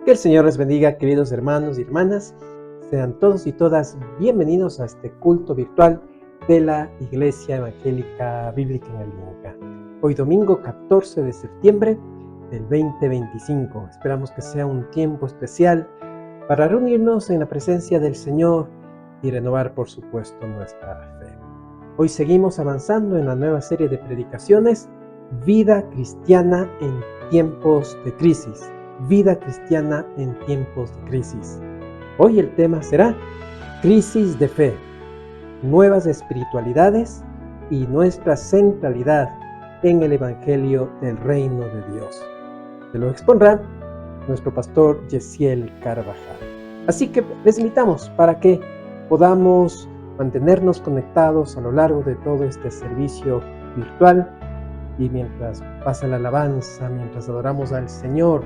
Que el Señor les bendiga, queridos hermanos y hermanas. Sean todos y todas bienvenidos a este culto virtual de la Iglesia Evangélica Bíblica en Alinca. Hoy domingo 14 de septiembre del 2025. Esperamos que sea un tiempo especial para reunirnos en la presencia del Señor y renovar, por supuesto, nuestra fe. Hoy seguimos avanzando en la nueva serie de predicaciones, Vida Cristiana en Tiempos de Crisis. Vida cristiana en tiempos de crisis. Hoy el tema será crisis de fe, nuevas espiritualidades y nuestra centralidad en el Evangelio del Reino de Dios. Se lo expondrá nuestro pastor Yesiel Carvajal. Así que les invitamos para que podamos mantenernos conectados a lo largo de todo este servicio virtual y mientras pasa la alabanza, mientras adoramos al Señor,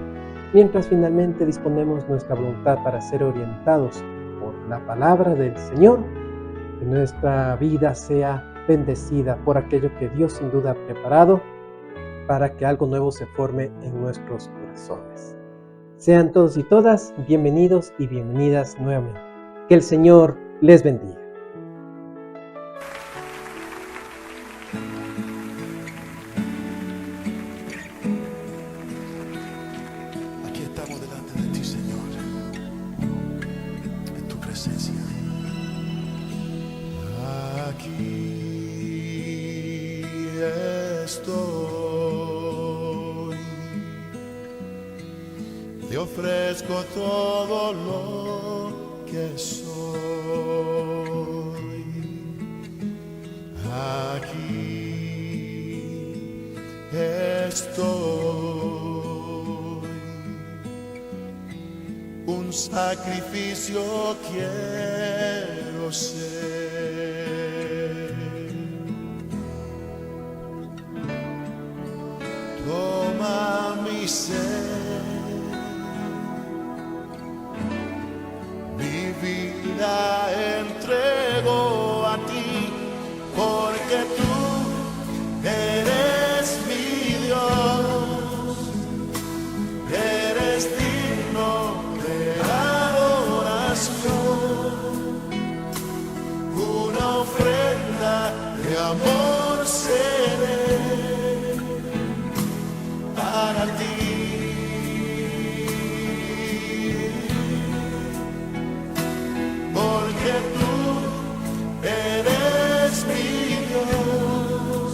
mientras finalmente disponemos nuestra voluntad para ser orientados por la palabra del Señor, que nuestra vida sea bendecida por aquello que Dios sin duda ha preparado para que algo nuevo se forme en nuestros corazones. Sean todos y todas bienvenidos y bienvenidas nuevamente. Que el Señor les bendiga. Te ofrezco todo lo que soy. Aquí estoy. Un sacrificio quiero ser. Toma mi ser. La entrego a ti, porque tú eres mi Dios, eres digno de adoración, una ofrenda de amor seré para ti. Porque tú eres mi Dios,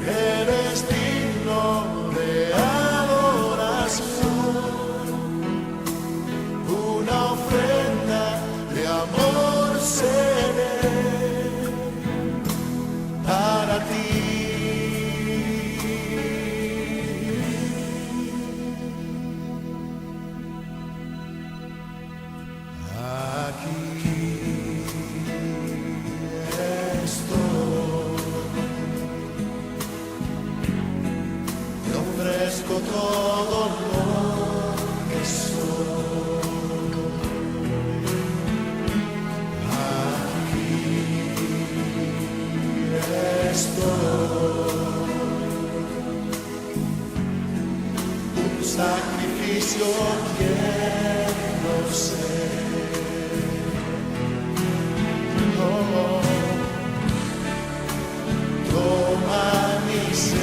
eres digno de adoración, una ofrenda de amor seré para ti. Todo lo que soy. Aquí estoy. Un sacrificio quiero ser. Oh, toma mi ser.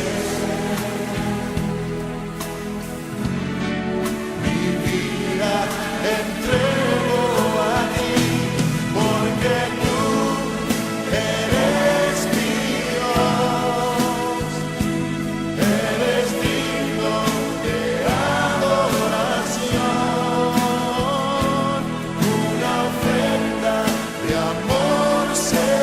Entrego a ti, porque tú eres mi Dios, eres digno de adoración, una ofrenda de amor seré.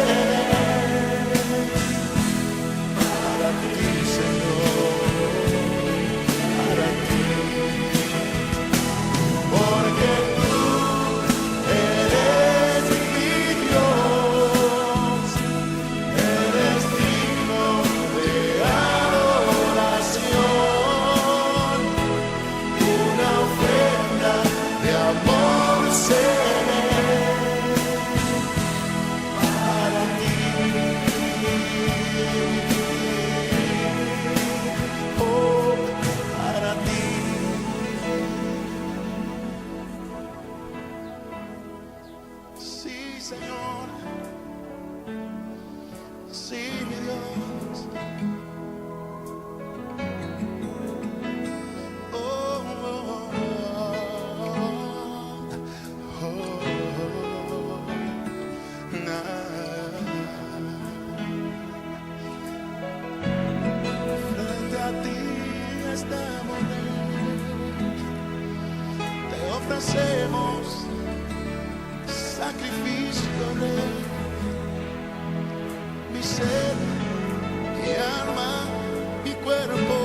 ofrecemos sacrificio de mi ser, mi alma, mi cuerpo,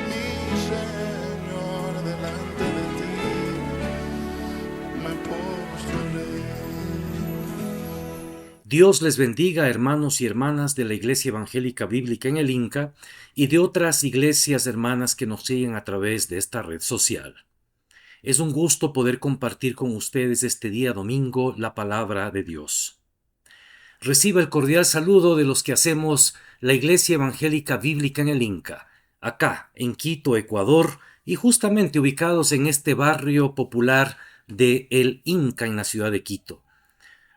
mi Señor, delante de ti me postraré. Dios les bendiga, hermanos y hermanas de la Iglesia Evangélica Bíblica en el Inca y de otras iglesias hermanas que nos siguen a través de esta red social. Es un gusto poder compartir con ustedes este día domingo la palabra de Dios. Reciba el cordial saludo de los que hacemos la Iglesia Evangélica Bíblica en el Inca, acá en Quito, Ecuador, y justamente ubicados en este barrio popular de El Inca en la ciudad de Quito.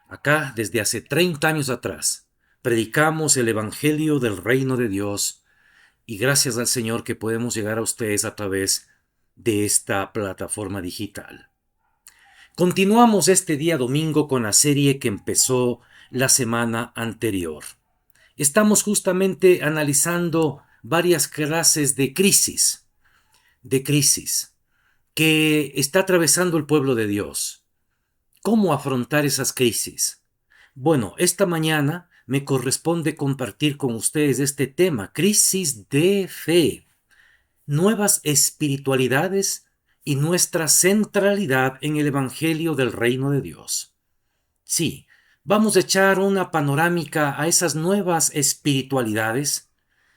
Acá, desde hace 30 años atrás, predicamos el Evangelio del Reino de Dios y gracias al Señor que podemos llegar a ustedes a través de esta plataforma digital. Continuamos este día domingo con la serie que empezó la semana anterior. Estamos justamente analizando varias clases de crisis que está atravesando el pueblo de Dios. ¿Cómo afrontar esas crisis? Bueno, esta mañana me corresponde compartir con ustedes este tema, crisis de fe, nuevas espiritualidades y nuestra centralidad en el Evangelio del Reino de Dios. Sí, vamos a echar una panorámica a esas nuevas espiritualidades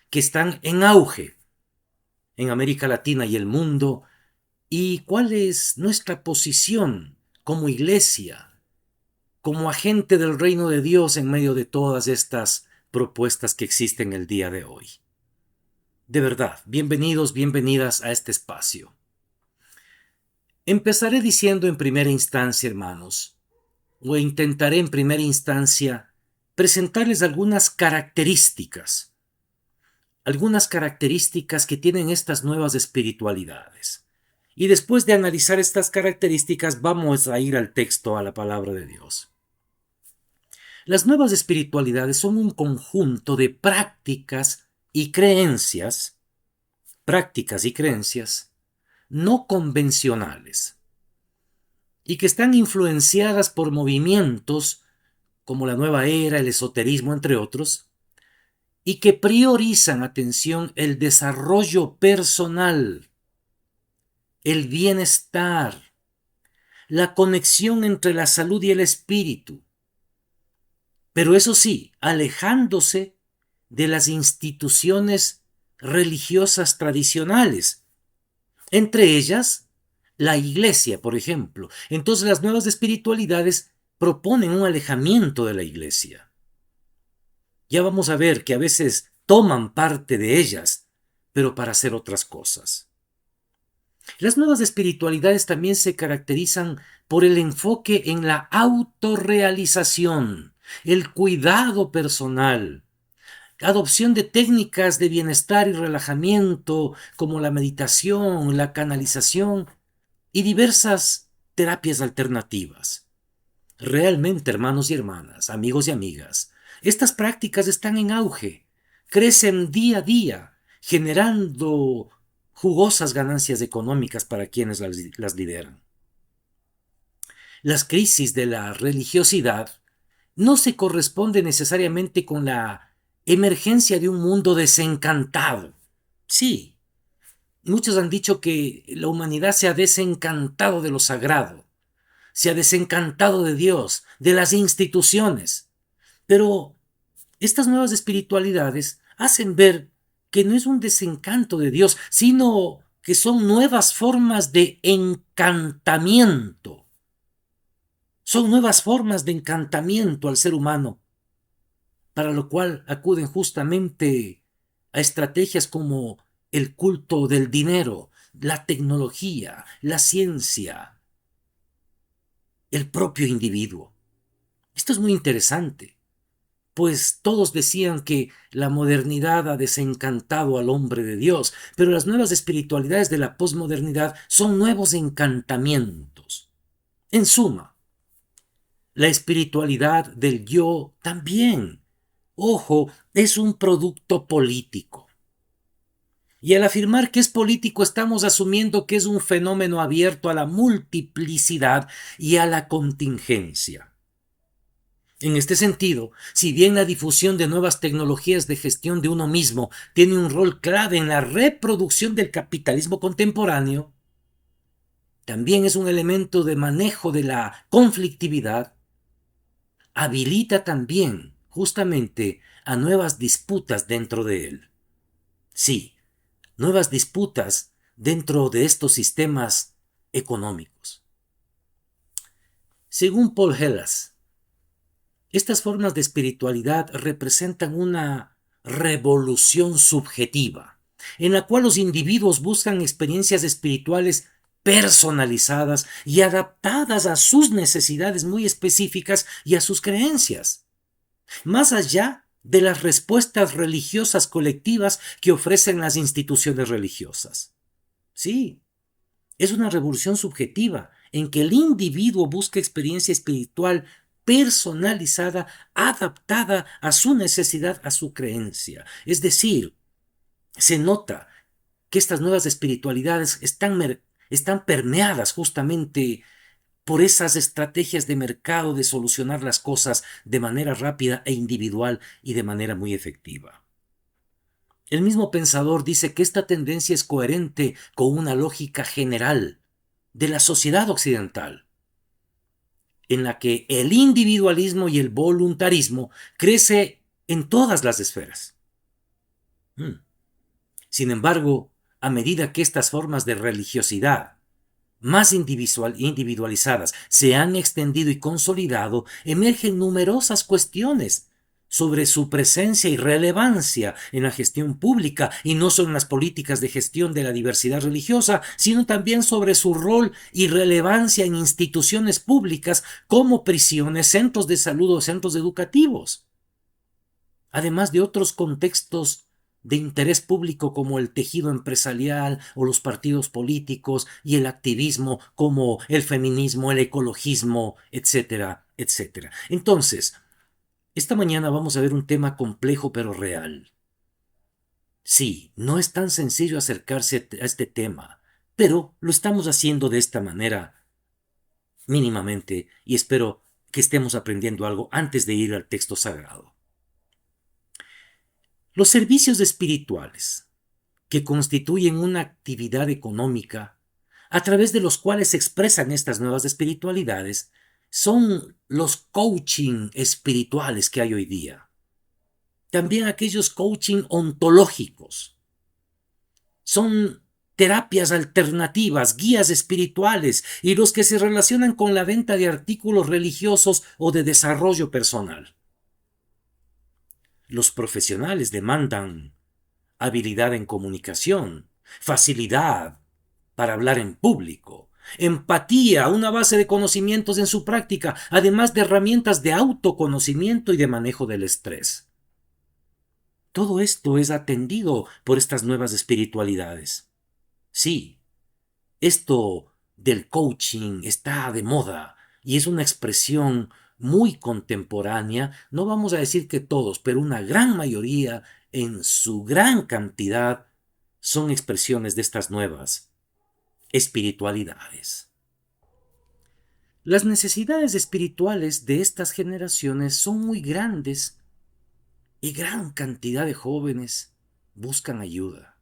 que están en auge en América Latina y el mundo, y cuál es nuestra posición como iglesia, como agente del reino de Dios en medio de todas estas propuestas que existen el día de hoy. De verdad, bienvenidos, bienvenidas a este espacio. Empezaré diciendo en primera instancia, hermanos, o intentaré en primera instancia presentarles algunas características que tienen estas nuevas espiritualidades. Y después de analizar estas características, vamos a ir al texto, a la palabra de Dios. Las nuevas espiritualidades son un conjunto de prácticas y creencias no convencionales y que están influenciadas por movimientos como la nueva era, el esoterismo, entre otros, y que priorizan, atención, el desarrollo personal, el bienestar, la conexión entre la salud y el espíritu, pero eso sí, alejándose de las instituciones religiosas tradicionales, entre ellas la iglesia, por ejemplo. Entonces las nuevas espiritualidades proponen un alejamiento de la iglesia. Ya vamos a ver que a veces toman parte de ellas, pero para hacer otras cosas. Las nuevas espiritualidades también se caracterizan por el enfoque en la autorrealización, el cuidado personal, adopción de técnicas de bienestar y relajamiento como la meditación, la canalización y diversas terapias alternativas. Realmente, hermanos y hermanas, amigos y amigas, estas prácticas están en auge, crecen día a día, generando jugosas ganancias económicas para quienes las lideran. Las crisis de la religiosidad no se corresponden necesariamente con la emergencia de un mundo desencantado. Sí, muchos han dicho que la humanidad se ha desencantado de lo sagrado, se ha desencantado de Dios, de las instituciones. Pero estas nuevas espiritualidades hacen ver que no es un desencanto de Dios, sino que son nuevas formas de encantamiento. Son nuevas formas de encantamiento al ser humano, para lo cual acuden justamente a estrategias como el culto del dinero, la tecnología, la ciencia, el propio individuo. Esto es muy interesante, pues todos decían que la modernidad ha desencantado al hombre de Dios, pero las nuevas espiritualidades de la posmodernidad son nuevos encantamientos. En suma, la espiritualidad del yo también, ojo, es un producto político. Y al afirmar que es político, estamos asumiendo que es un fenómeno abierto a la multiplicidad y a la contingencia. En este sentido, si bien la difusión de nuevas tecnologías de gestión de uno mismo tiene un rol clave en la reproducción del capitalismo contemporáneo, también es un elemento de manejo de la conflictividad, habilita también justamente a nuevas disputas dentro de él. Sí, nuevas disputas dentro de estos sistemas económicos. Según Paul Hellas, estas formas de espiritualidad representan una revolución subjetiva, en la cual los individuos buscan experiencias espirituales personalizadas y adaptadas a sus necesidades muy específicas y a sus creencias, más allá de las respuestas religiosas colectivas que ofrecen las instituciones religiosas. Sí, es una revolución subjetiva en que el individuo busca experiencia espiritual personalizada, adaptada a su necesidad, a su creencia. Es decir, se nota que estas nuevas espiritualidades están permeadas justamente por esas estrategias de mercado de solucionar las cosas de manera rápida e individual y de manera muy efectiva. El mismo pensador dice que esta tendencia es coherente con una lógica general de la sociedad occidental, en la que el individualismo y el voluntarismo crece en todas las esferas. Sin embargo, a medida que estas formas de religiosidad más individualizadas se han extendido y consolidado, emergen numerosas cuestiones sobre su presencia y relevancia en la gestión pública, y no solo en las políticas de gestión de la diversidad religiosa, sino también sobre su rol y relevancia en instituciones públicas como prisiones, centros de salud o centros educativos, además de otros contextos de interés público como el tejido empresarial o los partidos políticos y el activismo como el feminismo, el ecologismo, etcétera, etcétera. Entonces, esta mañana vamos a ver un tema complejo pero real. Sí, no es tan sencillo acercarse a este tema, pero lo estamos haciendo de esta manera mínimamente y espero que estemos aprendiendo algo antes de ir al texto sagrado. Los servicios espirituales, que constituyen una actividad económica a través de los cuales se expresan estas nuevas espiritualidades, son los coaching espirituales que hay hoy día. También aquellos coaching ontológicos. Son terapias alternativas, guías espirituales y los que se relacionan con la venta de artículos religiosos o de desarrollo personal. Los profesionales demandan habilidad en comunicación, facilidad para hablar en público, empatía, una base de conocimientos en su práctica, además de herramientas de autoconocimiento y de manejo del estrés. Todo esto es atendido por estas nuevas espiritualidades. Sí, esto del coaching está de moda y es una expresión muy contemporánea. No vamos a decir que todos, pero una gran mayoría, en su gran cantidad, son expresiones de estas nuevas espiritualidades. Las necesidades espirituales de estas generaciones son muy grandes y gran cantidad de jóvenes buscan ayuda.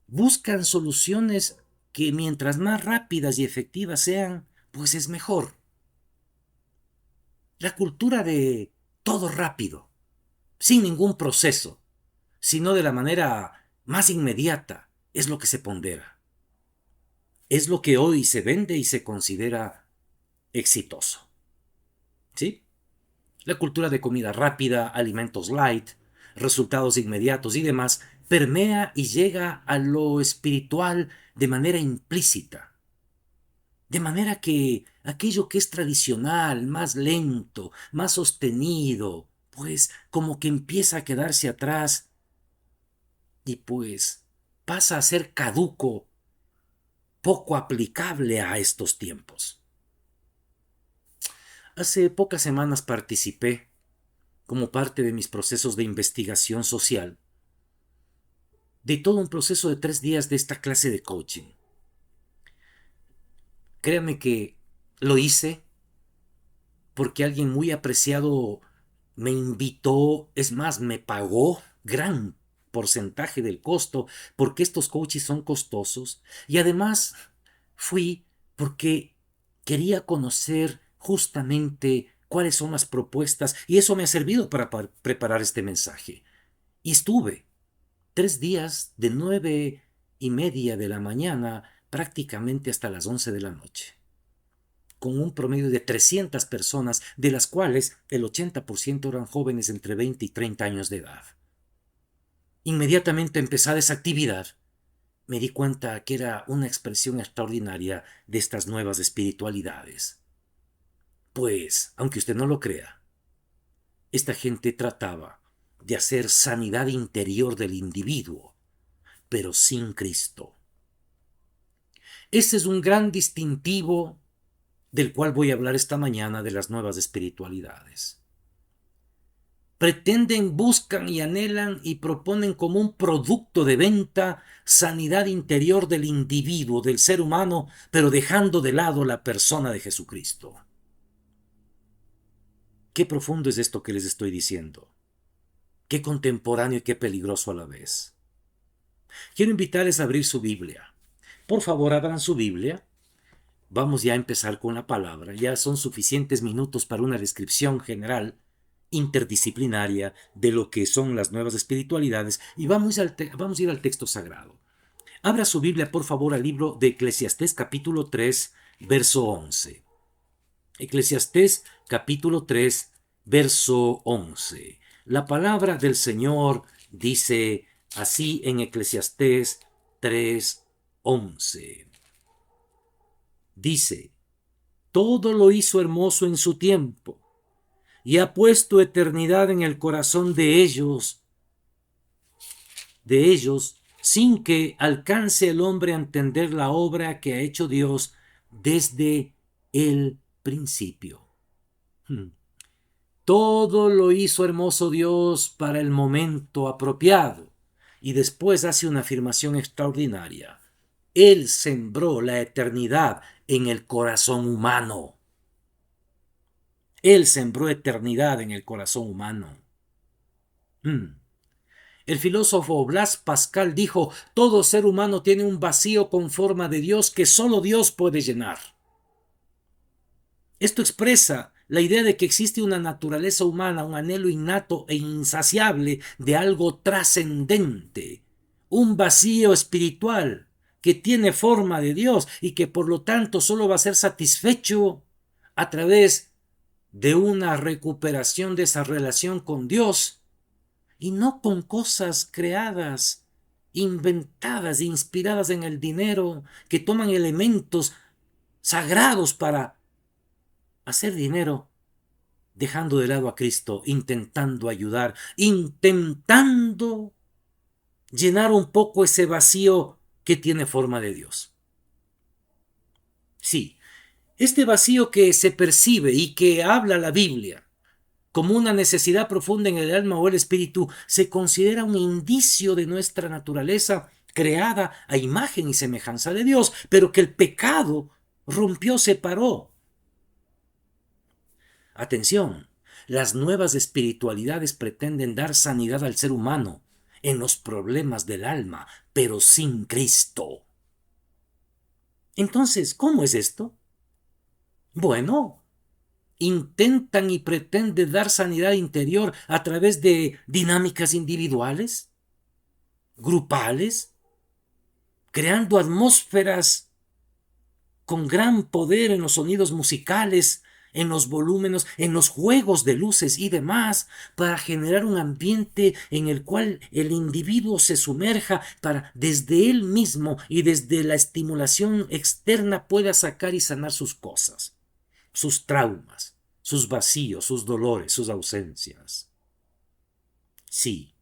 Buscan soluciones que mientras más rápidas y efectivas sean, pues es mejor. La cultura de todo rápido, sin ningún proceso, sino de la manera más inmediata, es lo que se pondera. Es lo que hoy se vende y se considera exitoso. ¿Sí? La cultura de comida rápida, alimentos light, resultados inmediatos y demás, permea y llega a lo espiritual de manera implícita. De manera que aquello que es tradicional, más lento, más sostenido, pues como que empieza a quedarse atrás y pues pasa a ser caduco, poco aplicable a estos tiempos. Hace pocas semanas participé, como parte de mis procesos de investigación social, de todo un proceso de 3 días de esta clase de coaching. Créame que lo hice porque alguien muy apreciado me invitó, es más, me pagó gran porcentaje del costo, porque estos coaches son costosos, y además fui porque quería conocer justamente cuáles son las propuestas, y eso me ha servido para preparar este mensaje. Y estuve 3 días de 9:30 de la mañana prácticamente hasta las 11 de la noche, con un promedio de 300 personas, de las cuales el 80% eran jóvenes entre 20 y 30 años de edad. Inmediatamente empezada esa actividad, me di cuenta que era una expresión extraordinaria de estas nuevas espiritualidades. Pues, aunque usted no lo crea, esta gente trataba de hacer sanidad interior del individuo, pero sin Cristo. Ese es un gran distintivo del cual voy a hablar esta mañana, de las nuevas espiritualidades. Pretenden, buscan y anhelan y proponen como un producto de venta sanidad interior del individuo, del ser humano, pero dejando de lado la persona de Jesucristo. Qué profundo es esto que les estoy diciendo. Qué contemporáneo y qué peligroso a la vez. Quiero invitarles a abrir su Biblia. Por favor, abran su Biblia. Vamos ya a empezar con la palabra. Ya son suficientes minutos para una descripción general, interdisciplinaria, de lo que son las nuevas espiritualidades, y vamos a ir al texto sagrado. Abra su Biblia, por favor, al libro de Eclesiastés, capítulo 3, verso 11. Eclesiastés, capítulo 3, verso 11. La palabra del Señor dice así en Eclesiastés 3, 11. Dice: todo lo hizo hermoso en su tiempo, y ha puesto eternidad en el corazón de ellos, sin que alcance el hombre a entender la obra que ha hecho Dios desde el principio. Todo lo hizo hermoso Dios para el momento apropiado, y después hace una afirmación extraordinaria. Él sembró la eternidad en el corazón humano. Él sembró eternidad en el corazón humano. El filósofo Blaise Pascal dijo: todo ser humano tiene un vacío con forma de Dios que solo Dios puede llenar. Esto expresa la idea de que existe una naturaleza humana, un anhelo innato e insaciable de algo trascendente, un vacío espiritual que tiene forma de Dios y que por lo tanto solo va a ser satisfecho a través de una recuperación de esa relación con Dios, y no con cosas creadas, inventadas, inspiradas en el dinero, que toman elementos sagrados para hacer dinero, dejando de lado a Cristo, intentando ayudar, intentando llenar un poco ese vacío que tiene forma de Dios. Sí, este vacío que se percibe y que habla la Biblia como una necesidad profunda en el alma o el espíritu, se considera un indicio de nuestra naturaleza creada a imagen y semejanza de Dios, pero que el pecado rompió, separó. Atención, las nuevas espiritualidades pretenden dar sanidad al ser humano en los problemas del alma, pero sin Cristo. Entonces, ¿cómo es esto? Bueno, intentan y pretenden dar sanidad interior a través de dinámicas individuales, grupales, creando atmósferas con gran poder en los sonidos musicales, en los volúmenes, en los juegos de luces y demás, para generar un ambiente en el cual el individuo se sumerja para desde él mismo y desde la estimulación externa pueda sacar y sanar sus cosas, sus traumas, sus vacíos, sus dolores, sus ausencias. Sí,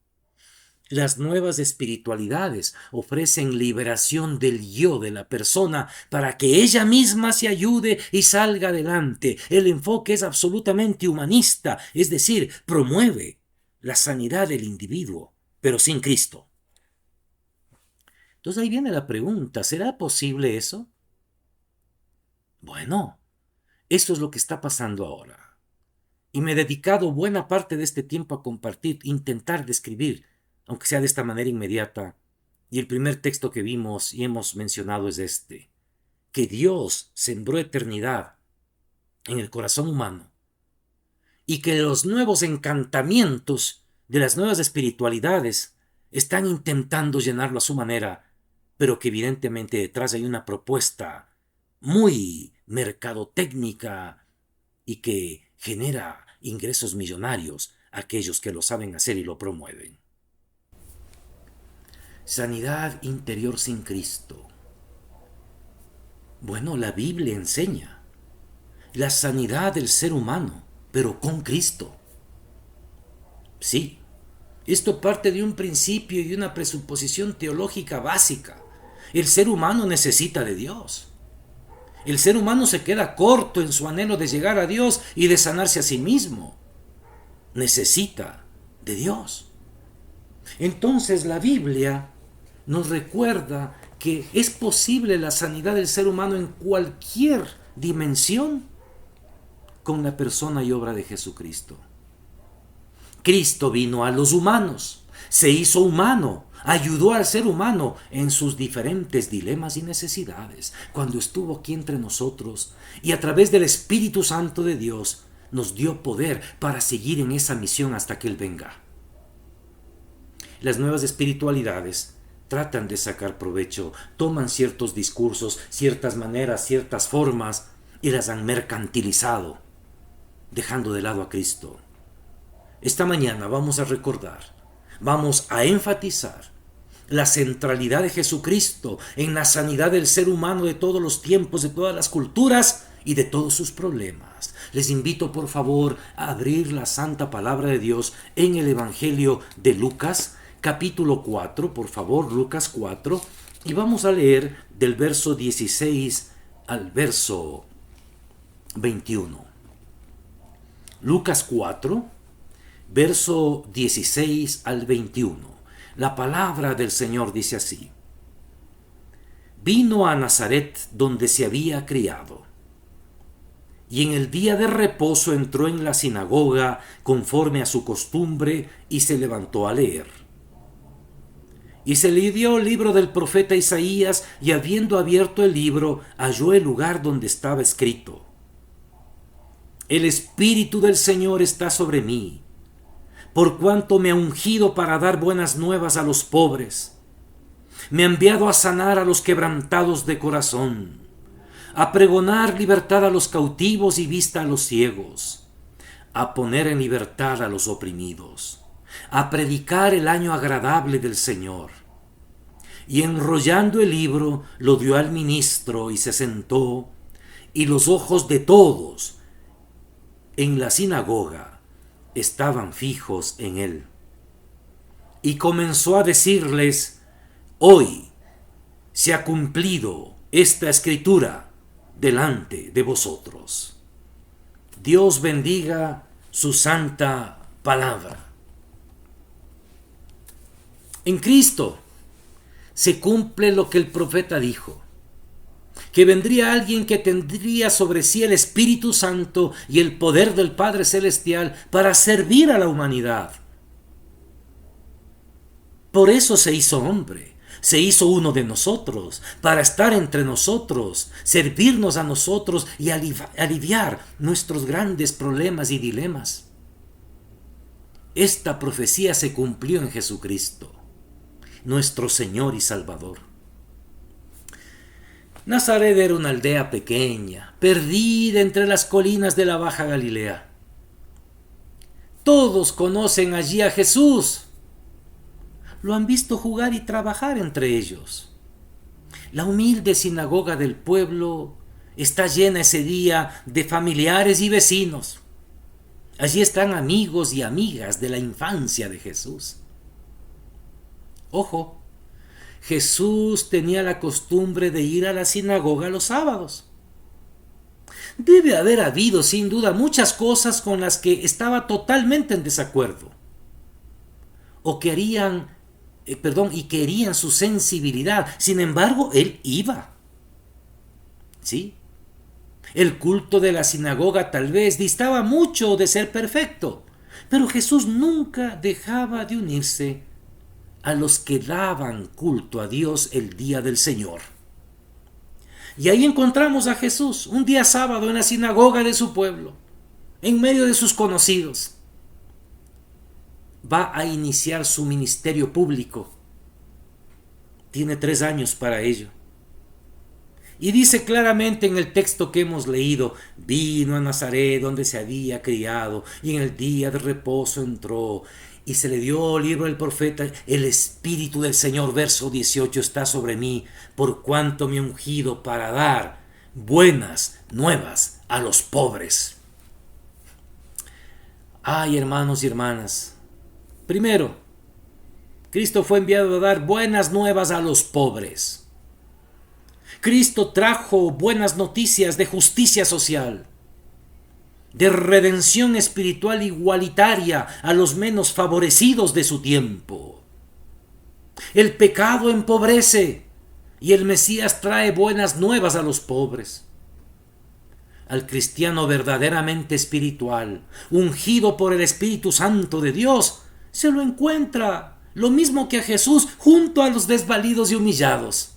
las nuevas espiritualidades ofrecen liberación del yo de la persona para que ella misma se ayude y salga adelante. El enfoque es absolutamente humanista, es decir, promueve la sanidad del individuo, pero sin Cristo. Entonces ahí viene la pregunta, ¿será posible eso? Bueno, eso es lo que está pasando ahora. Y me he dedicado buena parte de este tiempo a compartir, intentar describir, aunque sea de esta manera inmediata. Y el primer texto que vimos y hemos mencionado es este, que Dios sembró eternidad en el corazón humano y que los nuevos encantamientos de las nuevas espiritualidades están intentando llenarlo a su manera, pero que evidentemente detrás hay una propuesta muy mercadotécnica y que genera ingresos millonarios a aquellos que lo saben hacer y lo promueven. Sanidad interior sin Cristo. Bueno, la Biblia enseña la sanidad del ser humano, pero con Cristo. Sí, esto parte de un principio y una presuposición teológica básica. El ser humano necesita de Dios. El ser humano se queda corto en su anhelo de llegar a Dios y de sanarse a sí mismo. Necesita de Dios. Entonces la Biblia nos recuerda que es posible la sanidad del ser humano en cualquier dimensión con la persona y obra de Jesucristo. Cristo vino a los humanos, se hizo humano, ayudó al ser humano en sus diferentes dilemas y necesidades, cuando estuvo aquí entre nosotros, y a través del Espíritu Santo de Dios nos dio poder para seguir en esa misión hasta que Él venga. Las nuevas espiritualidades tratan de sacar provecho, toman ciertos discursos, ciertas maneras, ciertas formas, y las han mercantilizado, dejando de lado a Cristo. Esta mañana vamos a recordar, vamos a enfatizar la centralidad de Jesucristo en la sanidad del ser humano de todos los tiempos, de todas las culturas y de todos sus problemas. Les invito por favor a abrir la santa palabra de Dios en el Evangelio de Lucas, capítulo 4, por favor, Lucas 4, y vamos a leer del verso 16 al verso 21. Lucas 4, verso 16 al 21. La palabra del Señor dice así: Vino a Nazaret donde se había criado, y en el día de reposo entró en la sinagoga conforme a su costumbre y se levantó a leer. Y se le dio el libro del profeta Isaías, y habiendo abierto el libro, halló el lugar donde estaba escrito: El Espíritu del Señor está sobre mí, por cuanto me ha ungido para dar buenas nuevas a los pobres. Me ha enviado a sanar a los quebrantados de corazón, a pregonar libertad a los cautivos y vista a los ciegos, a poner en libertad a los oprimidos, a predicar el año agradable del Señor. Y enrollando el libro, lo dio al ministro y se sentó, y los ojos de todos en la sinagoga estaban fijos en él. Y comenzó a decirles: Hoy se ha cumplido esta escritura delante de vosotros. Dios bendiga su santa palabra. En Cristo se cumple lo que el profeta dijo, que vendría alguien que tendría sobre sí el Espíritu Santo y el poder del Padre Celestial para servir a la humanidad. Por eso se hizo hombre, se hizo uno de nosotros, para estar entre nosotros, servirnos a nosotros y aliviar nuestros grandes problemas y dilemas. Esta profecía se cumplió en Jesucristo, nuestro Señor y Salvador. Nazaret era una aldea pequeña, perdida entre las colinas de la Baja Galilea. Todos conocen allí a Jesús. Lo han visto jugar y trabajar entre ellos. La humilde sinagoga del pueblo está llena ese día de familiares y vecinos. Allí están amigos y amigas de la infancia de Jesús. Ojo, Jesús tenía la costumbre de ir a la sinagoga los sábados. Debe haber habido sin duda muchas cosas con las que estaba totalmente en desacuerdo, o que harían y querían su sensibilidad. Sin embargo, él iba. ¿Sí? El culto de la sinagoga tal vez distaba mucho de ser perfecto, pero Jesús nunca dejaba de unirse a los que daban culto a Dios el día del Señor. Y ahí encontramos a Jesús un día sábado en la sinagoga de su pueblo, en medio de sus conocidos. Va a iniciar su ministerio público. Tiene 3 años para ello. Y dice claramente en el texto que hemos leído: vino a Nazaret donde se había criado, y en el día de reposo entró, y se le dio el libro del profeta. El Espíritu del Señor, verso 18, está sobre mí, por cuanto me ha ungido para dar buenas nuevas a los pobres. Ay, hermanos y hermanas, primero, Cristo fue enviado a dar buenas nuevas a los pobres. Cristo trajo buenas noticias de justicia social, de redención espiritual igualitaria a los menos favorecidos de su tiempo. El pecado empobrece y el Mesías trae buenas nuevas a los pobres. Al cristiano verdaderamente espiritual, ungido por el Espíritu Santo de Dios, se lo encuentra, lo mismo que a Jesús, junto a los desvalidos y humillados.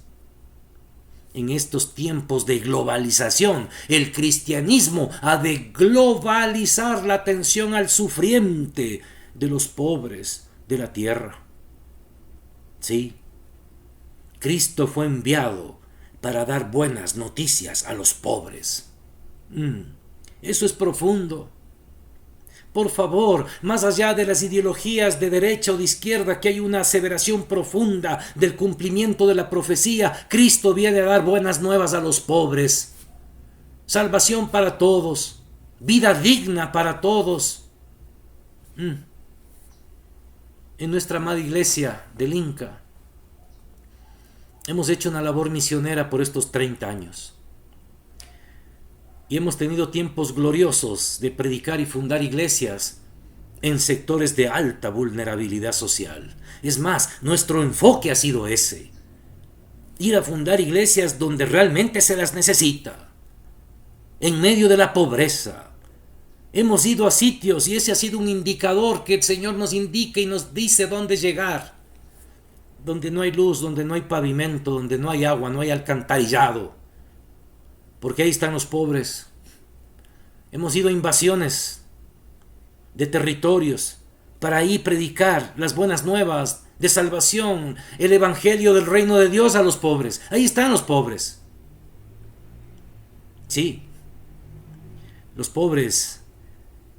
En estos tiempos de globalización, el cristianismo ha de globalizar la atención al sufriente de los pobres de la tierra. Sí, Cristo fue enviado para dar buenas noticias a los pobres. Eso es profundo. Por favor, más allá de las ideologías de derecha o de izquierda, que hay una aseveración profunda del cumplimiento de la profecía. Cristo viene a dar buenas nuevas a los pobres, salvación para todos, vida digna para todos. En nuestra amada iglesia del Inca hemos hecho una labor misionera por estos 30 años. Y hemos tenido tiempos gloriosos de predicar y fundar iglesias en sectores de alta vulnerabilidad social. Es más, nuestro enfoque ha sido ese: ir a fundar iglesias donde realmente se las necesita, en medio de la pobreza. Hemos ido a sitios y ese ha sido un indicador que el Señor nos indica y nos dice dónde llegar. Donde no hay luz, donde no hay pavimento, donde no hay agua, no hay alcantarillado. Porque ahí están los pobres. Hemos ido a invasiones de territorios para ahí predicar las buenas nuevas de salvación, el evangelio del reino de Dios a los pobres. Ahí están los pobres. Sí, los pobres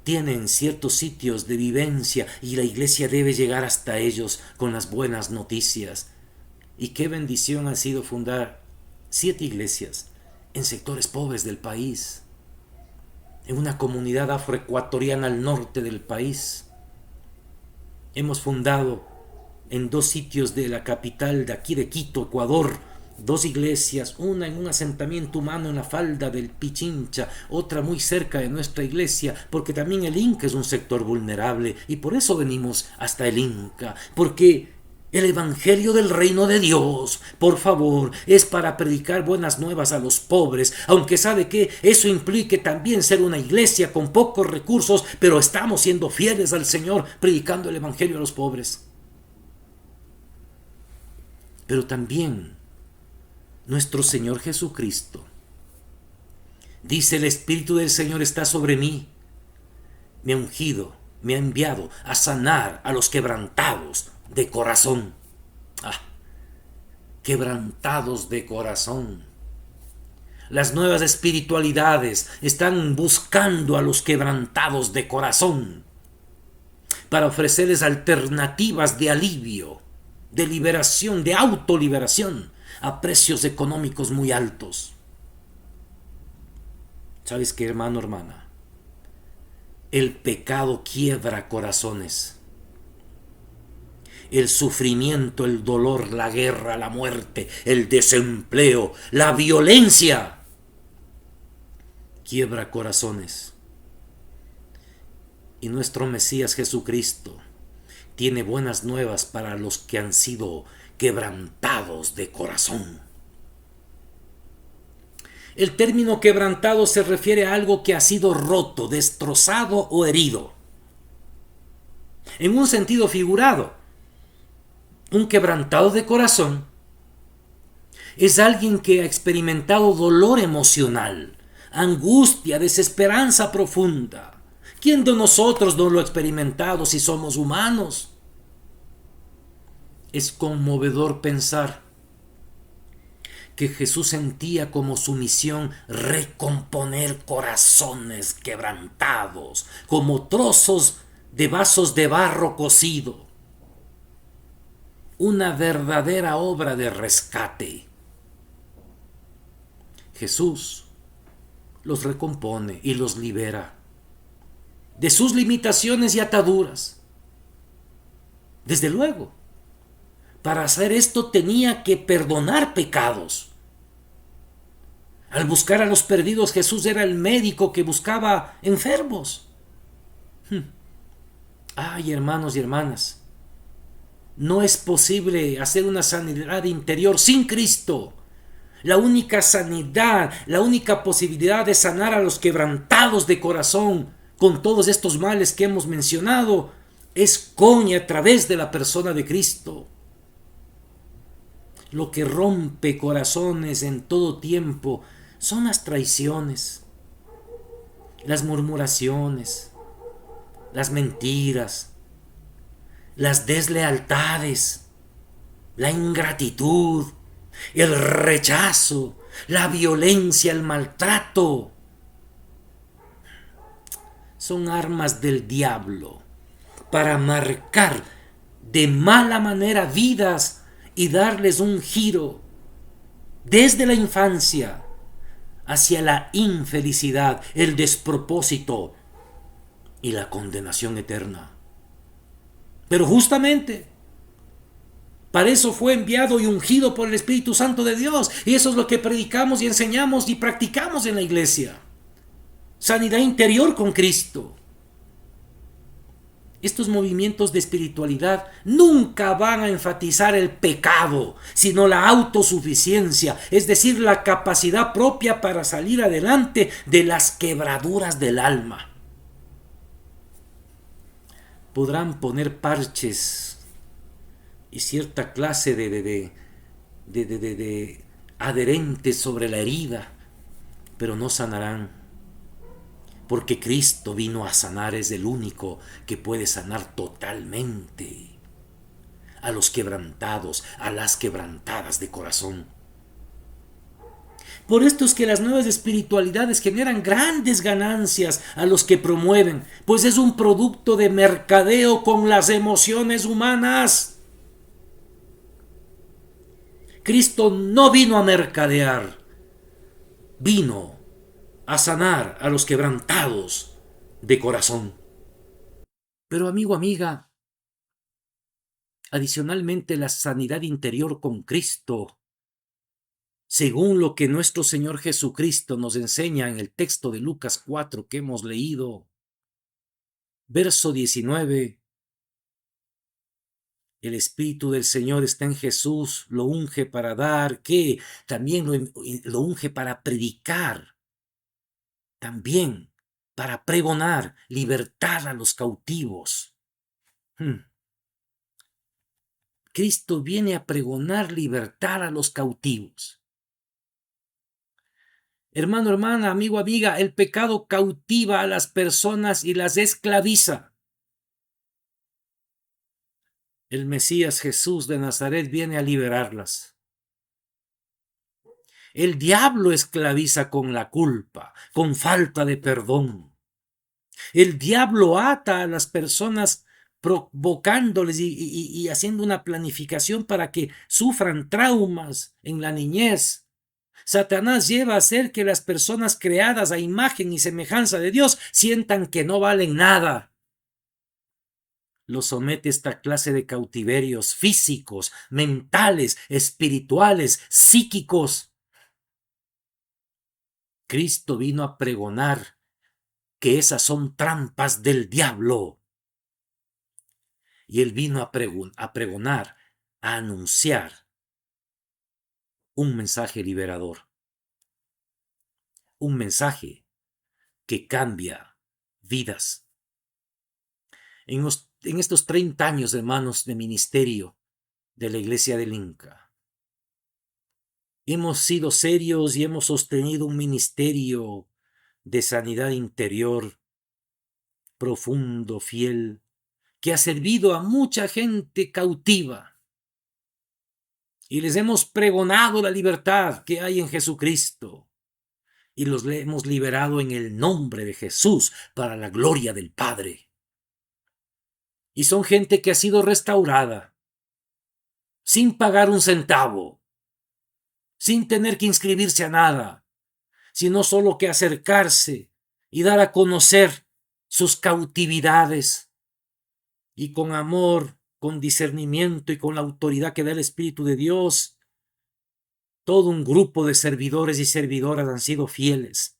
tienen ciertos sitios de vivencia y la iglesia debe llegar hasta ellos con las buenas noticias. Y qué bendición ha sido fundar 7 iglesias en sectores pobres del país, en una comunidad afroecuatoriana al norte del país. Hemos fundado en 2 sitios de la capital de aquí de Quito, Ecuador, 2 iglesias, una en un asentamiento humano en la falda del Pichincha, otra muy cerca de nuestra iglesia, porque también el Inca es un sector vulnerable y por eso venimos hasta el Inca, porque el evangelio del reino de Dios, por favor, es para predicar buenas nuevas a los pobres, aunque sabe que eso implique también ser una iglesia con pocos recursos, pero estamos siendo fieles al Señor predicando el evangelio a los pobres. Pero también nuestro Señor Jesucristo dice: el Espíritu del Señor está sobre mí, me ha ungido, me ha enviado a sanar a los quebrantados de corazón. Quebrantados de corazón. Las nuevas espiritualidades están buscando a los quebrantados de corazón para ofrecerles alternativas de alivio, de liberación, de autoliberación a precios económicos muy altos. ¿Sabes qué, hermano, hermana? El pecado quiebra corazones. El sufrimiento, el dolor, la guerra, la muerte, el desempleo, la violencia quiebra corazones. Y nuestro Mesías Jesucristo, tiene buenas nuevas para los que han sido quebrantados de corazón. El término quebrantado se refiere a algo que ha sido roto, destrozado o herido. En un sentido figurado, un quebrantado de corazón es alguien que ha experimentado dolor emocional, angustia, desesperanza profunda. ¿Quién de nosotros no lo ha experimentado si somos humanos? Es conmovedor pensar que Jesús sentía como su misión recomponer corazones quebrantados, como trozos de vasos de barro cocido. Una verdadera obra de rescate. Jesús los recompone y los libera de sus limitaciones y ataduras. Desde luego, para hacer esto tenía que perdonar pecados. Al buscar a los perdidos, Jesús era el médico que buscaba enfermos. Ay, hermanos y hermanas, no es posible hacer una sanidad interior sin Cristo. La única sanidad, la única posibilidad de sanar a los quebrantados de corazón con todos estos males que hemos mencionado es con y a través de la persona de Cristo. Lo que rompe corazones en todo tiempo son las traiciones, las murmuraciones, las mentiras, las deslealtades, la ingratitud, el rechazo, la violencia, el maltrato. Son armas del diablo para marcar de mala manera vidas y darles un giro desde la infancia hacia la infelicidad, el despropósito y la condenación eterna. Pero justamente para eso fue enviado y ungido por el Espíritu Santo de Dios, y eso es lo que predicamos y enseñamos y practicamos en la iglesia. Sanidad interior con Cristo. Estos movimientos de espiritualidad nunca van a enfatizar el pecado, sino la autosuficiencia, es decir, la capacidad propia para salir adelante de las quebraduras del alma. Podrán poner parches y cierta clase de adherentes sobre la herida, pero no sanarán. Porque Cristo vino a sanar, es el único que puede sanar totalmente a los quebrantados, a las quebrantadas de corazón. Por esto es que las nuevas espiritualidades generan grandes ganancias a los que promueven, pues es un producto de mercadeo con las emociones humanas. Cristo no vino a mercadear, vino a sanar a los quebrantados de corazón. Pero amigo, amiga, adicionalmente la sanidad interior con Cristo, según lo que nuestro Señor Jesucristo nos enseña en el texto de Lucas 4 que hemos leído, verso 19, el Espíritu del Señor está en Jesús, lo unge para dar, que también lo unge para predicar, también para pregonar libertad a los cautivos. Cristo viene a pregonar libertad a los cautivos. Hermano, hermana, amigo, amiga, el pecado cautiva a las personas y las esclaviza. El Mesías Jesús de Nazaret viene a liberarlas. El diablo esclaviza con la culpa, con falta de perdón. El diablo ata a las personas provocándoles y haciendo una planificación para que sufran traumas en la niñez. Satanás lleva a hacer que las personas creadas a imagen y semejanza de Dios sientan que no valen nada. Los somete a esta clase de cautiverios físicos, mentales, espirituales, psíquicos. Cristo vino a pregonar que esas son trampas del diablo. Y él vino a pregonar, a anunciar un mensaje liberador, un mensaje que cambia vidas. En estos 30 años, hermanos, de ministerio de la Iglesia del Inca, hemos sido serios y hemos sostenido un ministerio de sanidad interior profundo, fiel, que ha servido a mucha gente cautiva. Y les hemos pregonado la libertad que hay en Jesucristo. Y los hemos liberado en el nombre de Jesús para la gloria del Padre. Y son gente que ha sido restaurada, sin pagar un centavo, sin tener que inscribirse a nada, sino solo que acercarse y dar a conocer sus cautividades. Y con amor, con discernimiento y con la autoridad que da el Espíritu de Dios, todo un grupo de servidores y servidoras han sido fieles,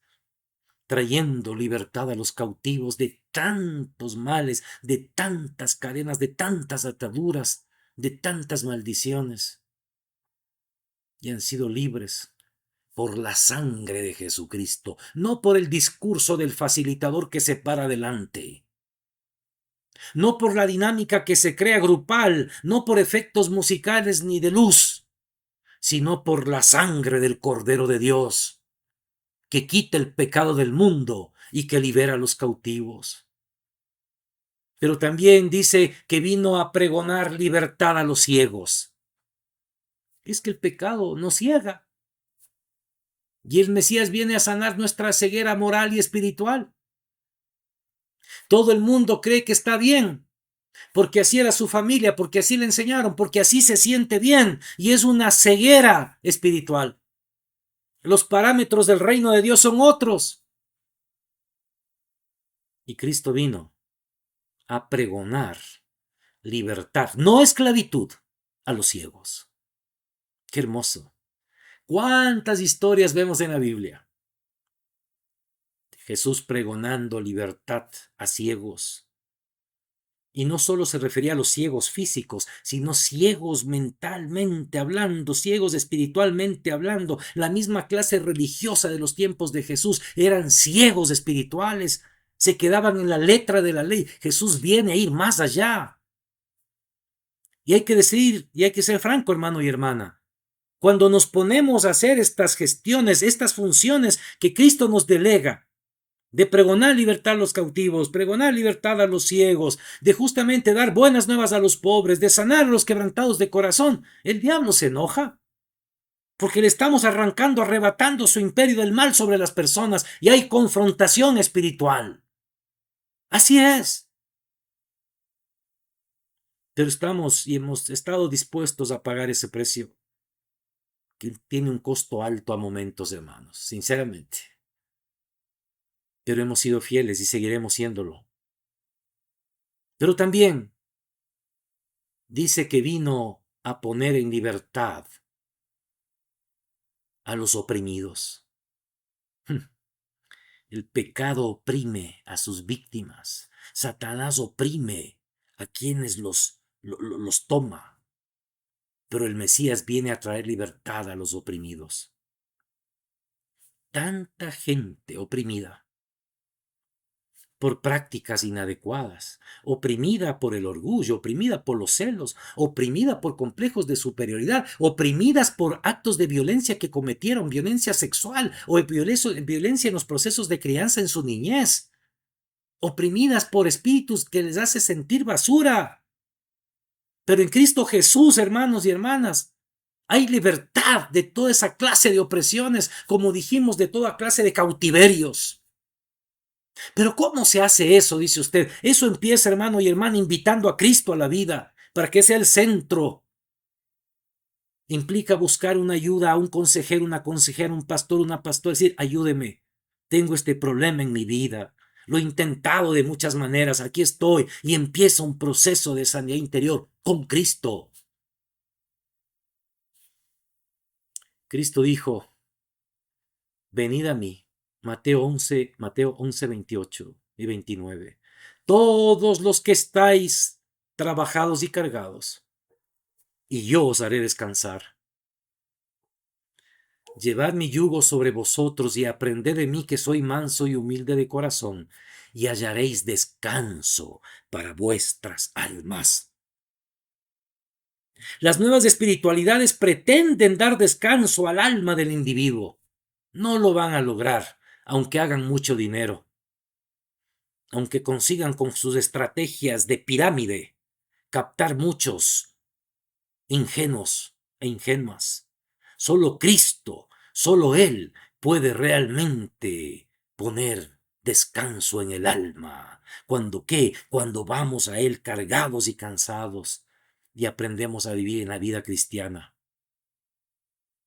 trayendo libertad a los cautivos de tantos males, de tantas cadenas, de tantas ataduras, de tantas maldiciones. Y han sido libres por la sangre de Jesucristo, no por el discurso del facilitador que se para delante, no por la dinámica que se crea grupal, no por efectos musicales ni de luz, sino por la sangre del Cordero de Dios, que quita el pecado del mundo y que libera a los cautivos. Pero también dice que vino a pregonar libertad a los ciegos. Es que el pecado nos ciega. Y el Mesías viene a sanar nuestra ceguera moral y espiritual. Todo el mundo cree que está bien, porque así era su familia, porque así le enseñaron, porque así se siente bien, y es una ceguera espiritual. Los parámetros del reino de Dios son otros. Y Cristo vino a pregonar libertad, no esclavitud, a los ciegos. Qué hermoso. ¿Cuántas historias vemos en la Biblia? Jesús pregonando libertad a ciegos. Y no solo se refería a los ciegos físicos, sino ciegos mentalmente hablando, ciegos espiritualmente hablando. La misma clase religiosa de los tiempos de Jesús eran ciegos espirituales, se quedaban en la letra de la ley. Jesús viene a ir más allá. Y hay que decir, y hay que ser franco, hermano y hermana, cuando nos ponemos a hacer estas gestiones, estas funciones que Cristo nos delega, de pregonar libertad a los cautivos, pregonar libertad a los ciegos, de justamente dar buenas nuevas a los pobres, de sanar a los quebrantados de corazón, el diablo se enoja, porque le estamos arrancando, arrebatando su imperio del mal sobre las personas y hay confrontación espiritual. Así es. Pero estamos y hemos estado dispuestos a pagar ese precio, que tiene un costo alto a momentos, hermanos, sinceramente. Pero hemos sido fieles y seguiremos siéndolo. Pero también dice que vino a poner en libertad a los oprimidos. El pecado oprime a sus víctimas. Satanás oprime a quienes los toma. Pero el Mesías viene a traer libertad a los oprimidos. Tanta gente oprimida por prácticas inadecuadas, oprimida por el orgullo, oprimida por los celos, oprimida por complejos de superioridad, oprimidas por actos de violencia que cometieron, violencia sexual o violencia en los procesos de crianza en su niñez, oprimidas por espíritus que les hace sentir basura. Pero en Cristo Jesús, hermanos y hermanas, hay libertad de toda esa clase de opresiones, como dijimos, de toda clase de cautiverios. Pero ¿cómo se hace eso? Dice usted. Eso empieza, hermano y hermana, invitando a Cristo a la vida, para que sea el centro. Implica buscar una ayuda a un consejero, una consejera, un pastor, una pastora, decir, ayúdeme, tengo este problema en mi vida. Lo he intentado de muchas maneras, aquí estoy, y empieza un proceso de sanidad interior con Cristo. Cristo dijo, venid a mí. Mateo 11, 28 y 29. Todos los que estáis trabajados y cargados, y yo os haré descansar. Llevad mi yugo sobre vosotros y aprended de mí, que soy manso y humilde de corazón, y hallaréis descanso para vuestras almas. Las nuevas espiritualidades pretenden dar descanso al alma del individuo. No lo van a lograr, aunque hagan mucho dinero, aunque consigan con sus estrategias de pirámide captar muchos ingenuos e ingenuas. Solo Cristo, solo Él puede realmente poner descanso en el alma. ¿Cuándo qué? Cuando vamos a Él cargados y cansados y aprendemos a vivir en la vida cristiana.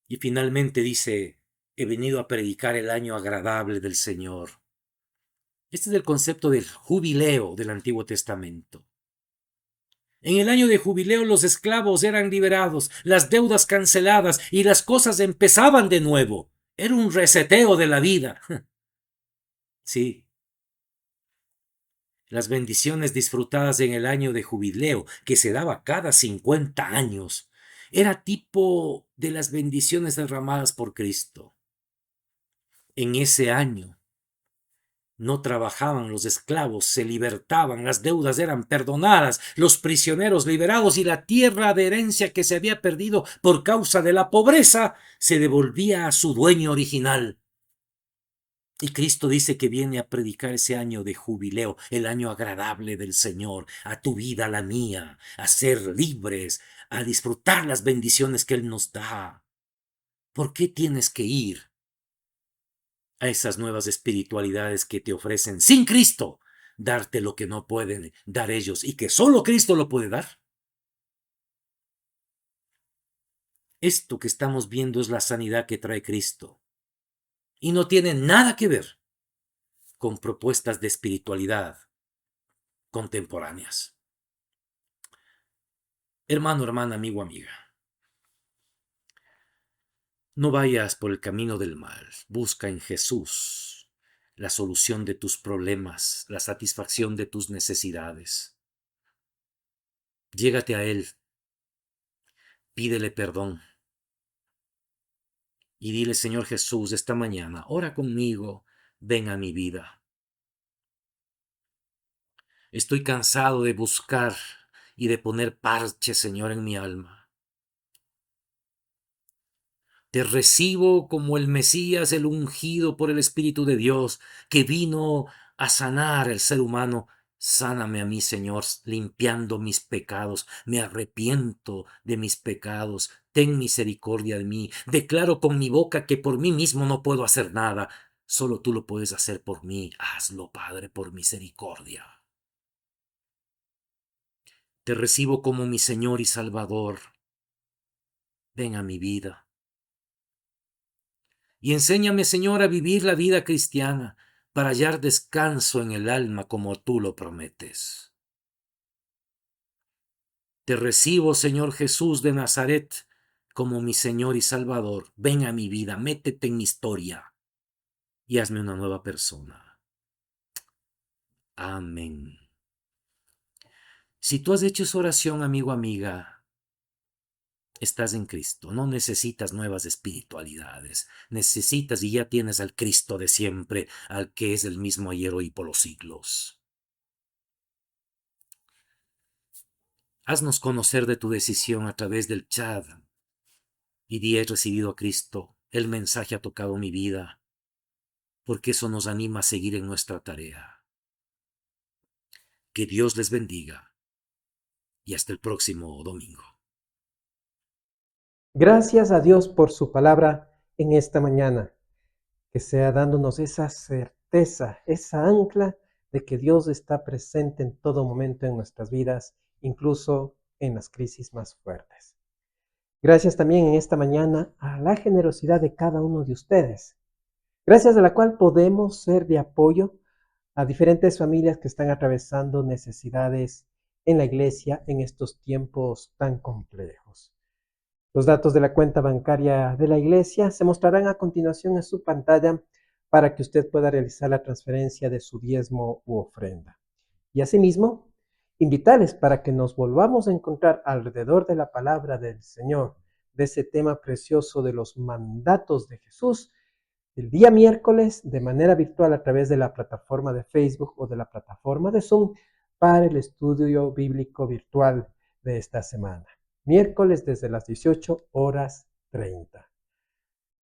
Y finalmente dice, he venido a predicar el año agradable del Señor. Este es el concepto del jubileo del Antiguo Testamento. En el año de jubileo los esclavos eran liberados, las deudas canceladas y las cosas empezaban de nuevo. Era un reseteo de la vida. Sí. Las bendiciones disfrutadas en el año de jubileo, que se daba cada 50 años, era tipo de las bendiciones derramadas por Cristo. En ese año no trabajaban los esclavos, se libertaban, las deudas eran perdonadas, los prisioneros liberados y la tierra de herencia que se había perdido por causa de la pobreza se devolvía a su dueño original. Y Cristo dice que viene a predicar ese año de jubileo, el año agradable del Señor, a tu vida, a la mía, a ser libres, a disfrutar las bendiciones que Él nos da. ¿Por qué tienes que ir a esas nuevas espiritualidades que te ofrecen sin Cristo darte lo que no pueden dar ellos y que solo Cristo lo puede dar? Esto que estamos viendo es la sanidad que trae Cristo y no tiene nada que ver con propuestas de espiritualidad contemporáneas. Hermano, hermana, amigo, amiga, no vayas por el camino del mal, busca en Jesús la solución de tus problemas, la satisfacción de tus necesidades. Llégate a Él, pídele perdón y dile, Señor Jesús, esta mañana, ora conmigo, ven a mi vida. Estoy cansado de buscar y de poner parches, Señor, en mi alma. Te recibo como el Mesías, el ungido por el Espíritu de Dios, que vino a sanar al ser humano. Sáname a mí, Señor, limpiando mis pecados. Me arrepiento de mis pecados. Ten misericordia de mí. Declaro con mi boca que por mí mismo no puedo hacer nada. Solo tú lo puedes hacer por mí. Hazlo, Padre, por misericordia. Te recibo como mi Señor y Salvador. Ven a mi vida. Y enséñame, Señor, a vivir la vida cristiana para hallar descanso en el alma como tú lo prometes. Te recibo, Señor Jesús de Nazaret, como mi Señor y Salvador. Ven a mi vida, métete en mi historia y hazme una nueva persona. Amén. Si tú has hecho esa oración, amigo, amiga, estás en Cristo. No necesitas nuevas espiritualidades. Necesitas y ya tienes al Cristo de siempre, al que es el mismo ayer, hoy y por los siglos. Haznos conocer de tu decisión a través del chat y di: he recibido a Cristo. El mensaje ha tocado mi vida, porque eso nos anima a seguir en nuestra tarea. Que Dios les bendiga y hasta el próximo domingo. Gracias a Dios por su palabra en esta mañana, que sea dándonos esa certeza, esa ancla de que Dios está presente en todo momento en nuestras vidas, incluso en las crisis más fuertes. Gracias también en esta mañana a la generosidad de cada uno de ustedes, gracias a la cual podemos ser de apoyo a diferentes familias que están atravesando necesidades en la iglesia en estos tiempos tan complejos. Los datos de la cuenta bancaria de la iglesia se mostrarán a continuación en su pantalla para que usted pueda realizar la transferencia de su diezmo u ofrenda. Y asimismo, invitarles para que nos volvamos a encontrar alrededor de la palabra del Señor, de ese tema precioso de los mandatos de Jesús, el día miércoles de manera virtual a través de la plataforma de Facebook o de la plataforma de Zoom para el estudio bíblico virtual de esta semana. Miércoles desde las 18:30.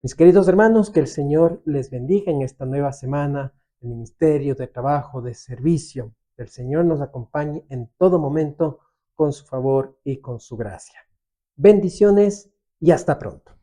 Mis queridos hermanos, que el Señor les bendiga en esta nueva semana de ministerio, de trabajo, de servicio. Que el Señor nos acompañe en todo momento con su favor y con su gracia. Bendiciones y hasta pronto.